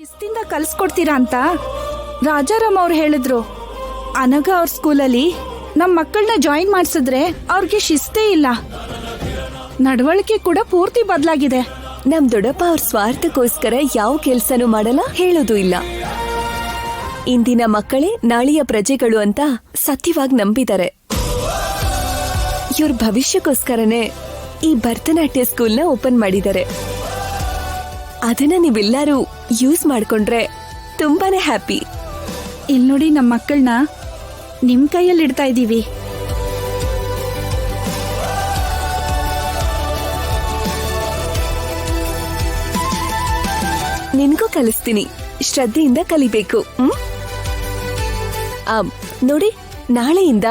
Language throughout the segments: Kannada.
ಶಿಸ್ತಿಂದ ಕಲಿಸ್ಕೊಡ್ತೀರಾ ಅಂತ ರಾಜಾರಾಮ್ ಅವ್ರು ಹೇಳಿದ್ರು. ಅನಘ ಅವ್ರ ಸ್ಕೂಲಲ್ಲಿ ನಮ್ಮ ಮಕ್ಕಳನ್ನ ಜಾಯಿನ್ ಮಾಡಿಸಿದ್ರೆ ಅವ್ರಿಗೆ ಶಿಸ್ತೇ ಇಲ್ಲ, ನಡವಳಿಕೆ ಕೂಡ ಪೂರ್ತಿ ಬದಲಾಗಿದೆ. ನಮ್ ದೊಡ್ಡಪ್ಪ ಅವ್ರ ಸ್ವಾರ್ಥಕ್ಕೋಸ್ಕರ ಯಾವ ಕೆಲ್ಸನೂ ಮಾಡಲ್ಲ, ಹೇಳೋದು ಇಲ್ಲ. ಇಂದಿನ ಮಕ್ಕಳೇ ನಾಳೆಯ ಪ್ರಜೆಗಳು ಅಂತ ಸತ್ಯವಾಗಿ ನಂಬಿದ್ದಾರೆ. ಇವ್ರ ಭವಿಷ್ಯಕ್ಕೋಸ್ಕರನೇ ಈ ಭರತನಾಟ್ಯ ಸ್ಕೂಲ್ನ ಓಪನ್ ಮಾಡಿದ್ದಾರೆ. ಅದನ್ನ ನೀವೆಲ್ಲರೂ ಯೂಸ್ ಮಾಡ್ಕೊಂಡ್ರೆ ತುಂಬಾನೇ ಹ್ಯಾಪಿ. ಇಲ್ಲಿ ನೋಡಿ, ನಮ್ಮ ಮಕ್ಕಳನ್ನ ನಿಮ್ ಕೈಯಲ್ಲಿ ಇಡ್ತಾ ಇದ್ದೀವಿ. ನಿನ್ಗೂ ಕಲಿಸ್ತೀನಿ, ಶ್ರದ್ಧೆಯಿಂದ ಕಲಿಬೇಕು. ನೋಡಿ, ನಾಳೆಯಿಂದ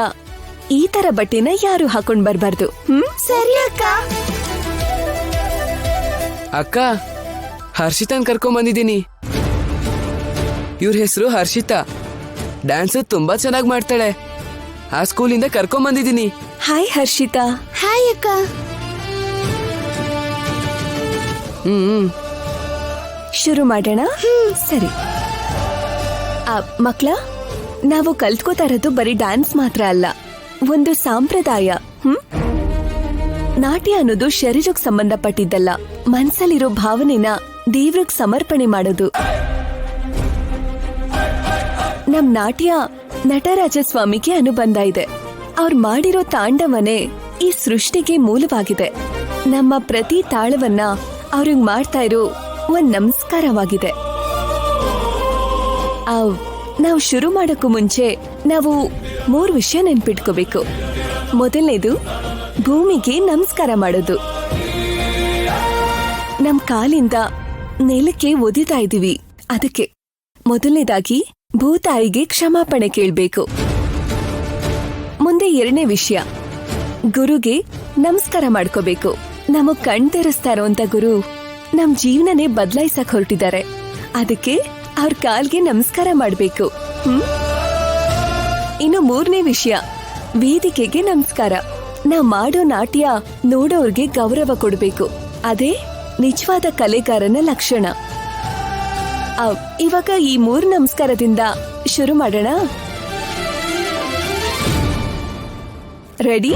ಈ ತರ ಬಟ್ಟೆನ ಯಾರು ಹಾಕೊಂಡ್ ಬರ್ಬಾರ್ದು. ಸರಿ ಅಕ್ಕ. ಅಕ್ಕ, ಹರ್ಷಿತಾನ್ ಕರ್ಕೊಂಡ್ ಬಂದಿದ್ದೀನಿ. ಇವ್ರ ಹೆಸರು ಹರ್ಷಿತಾ. ಡ್ಯಾನ್ಸ್ ತುಂಬಾ ಚೆನ್ನಾಗಿ ಮಾಡ್ತಾಳೆ. ಆ ಸ್ಕೂಲಿಂದ ಕರ್ಕೊಂಡ್ ಬಂದಿದ್ದೀನಿ. ಹಾಯ್ ಹರ್ಷಿತಾ. ಹಾಯ್ ಅಕ್ಕ. ಶುರು ಮಾಡೋಣ. ಸರಿ ಮಕ್ಳ, ನಾವು ಕಲ್ತ್ಕೋತಾ ಇರೋದು ಬರೀ ಡ್ಯಾನ್ಸ್ ಮಾತ್ರ ಅಲ್ಲ, ಒಂದು ಸಂಪ್ರದಾಯ. ನಾಟ್ಯ ಅನ್ನೋದು ಶರೀರಕ್ಕೆ ಸಂಬಂಧಪಟ್ಟಿದ್ದಲ್ಲ, ಮನ್ಸಲ್ಲಿರೋ ಭಾವನೆನ ದೇವ್ರಿಗೆ ಸಮರ್ಪಣೆ ಮಾಡೋದು. ನಮ್ ನಾಟ್ಯ ನಟರಾಜಸ್ವಾಮಿಗೆ ಅನುಬಂಧ ಇದೆ. ಅವ್ರು ಮಾಡಿರೋ ತಾಂಡವನೇ ಈ ಸೃಷ್ಟಿಗೆ ಮೂಲವಾಗಿದೆ. ನಮ್ಮ ಪ್ರತಿ ತಾಳವನ್ನ ಅವ್ರಿಗೆ ಮಾಡ್ತಾ ಇರೋ ಒಂದ್ ನಮಸ್ಕಾರವಾಗಿದೆ. ನಾವು ಶುರು ಮಾಡೋಕ್ಕೂ ಮುಂಚೆ ನಾವು 3 ವಿಷಯ ನೆನ್ಪಿಟ್ಕೋಬೇಕು. ಮೊದಲನೇದು, ಭೂಮಿಗೆ ನಮಸ್ಕಾರ ಮಾಡೋದು. ನಮ್ ಕಾಲಿಂದ ನೆಲಕ್ಕೆ ಒದಿತಾ ಇದೀವಿ, ಅದಕ್ಕೆ. ಮೊದಲನೇದಾಗಿ ಭೂತಾಯಿಗೆ ಕ್ಷಮಾಪಣೆ ಕೇಳ್ಬೇಕು. ಮುಂದೆ 2ನೇ ವಿಷಯ, ಗುರುಗೆ ನಮಸ್ಕಾರ ಮಾಡ್ಕೋಬೇಕು. ನಮಗ್ ಕಣ್ ತೆರೆಸ್ತಾ ಇರೋಂತ ಗುರು ನಮ್ ಜೀವನನೇ ಬದಲಾಯಿಸಕ್ ಹೊರಟಿದ್ದಾರೆ, ಅದಕ್ಕೆ ಅವ್ರ ಕಾಲ್ಗೆ ನಮಸ್ಕಾರ ಮಾಡ್ಬೇಕು. ಇನ್ನು 3ನೇ ವಿಷಯ, ವೇದಿಕೆಗೆ ನಮಸ್ಕಾರ. ನಾವ್ ಮಾಡೋ ನಾಟ್ಯ ನೋಡೋರ್ಗೆ ಗೌರವ ಕೊಡ್ಬೇಕು. ಅದೇ ನಿಜವಾದ ಕಲೆಗಾರನ ಲಕ್ಷಣ. ಇವಾಗ ಈ 3 ನಮಸ್ಕಾರದಿಂದ ಶುರು ಮಾಡೋಣ. ರೆಡಿ?